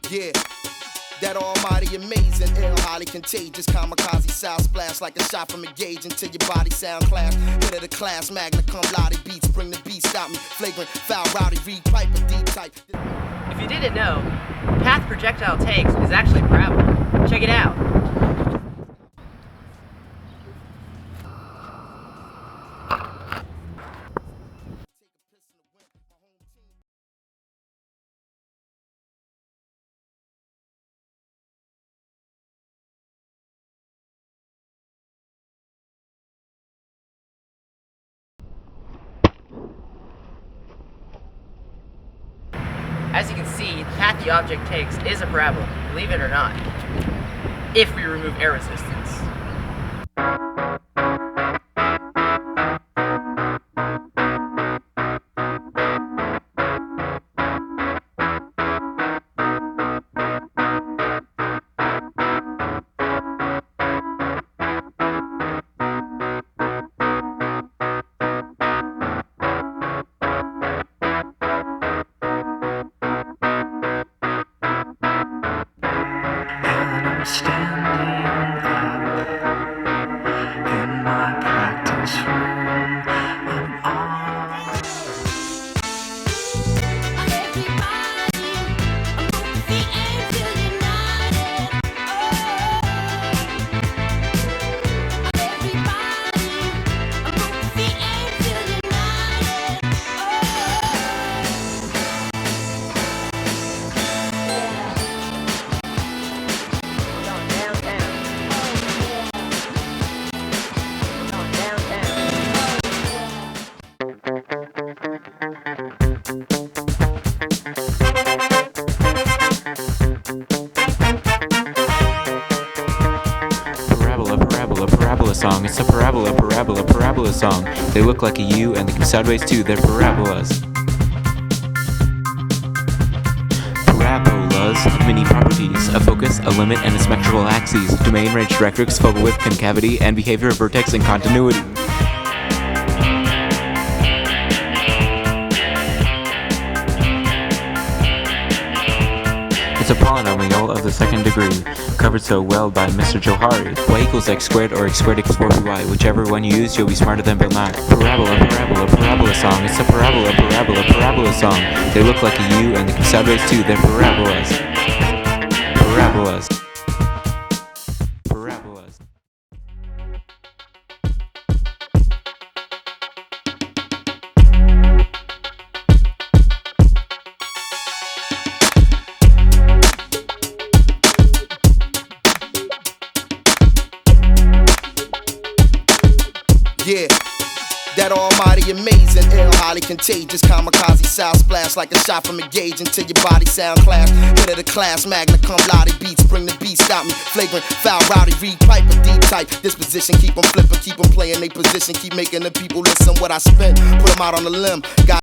Yeah, that almighty amazing, ill, highly contagious, kamikaze sound splash like a shot from a gauge until your body sound clash. Hit of the class, magna cum laude beats, bring the beat, stop me, flagrant, foul, rowdy, read pipe, a deep type. If you didn't know, path projectile takes is actually a parabola. Check it out. As you can see, the path the object takes is a parabola, believe it or not, if we remove air resistance. Standing up in my practice room, I'm on. Everybody, move feet and feel united. Everybody, move feet and feel united. Parabola song. It's a parabola song. They look like a U and they come sideways too. They're parabolas. Parabolas have many properties: a focus, a limit, and a spectral axes. Domain, range, directrix, focal width, concavity, and behavior, vertex, and continuity. It's a polynomial of the second degree, covered so well by Mr. Johari. Y equals x squared or x squared equals 4by. Whichever one you use, you'll be smarter than Bill Nye. Parabola song. It's a parabola song. They look like a U and they come sideways too. They're parabolas. Parabolas. Yeah, that almighty amazing, ill, highly contagious, kamikaze sound splash like a shot from a gauge until your body sound clash. Hit of the class, magna cum laude beats, bring the beat, stop me, flagrant, foul, rowdy, read pipe, a deep type. Disposition, keep them flipping, keep them playing they position, keep making the people listen what I spin, put them out on the limb. Got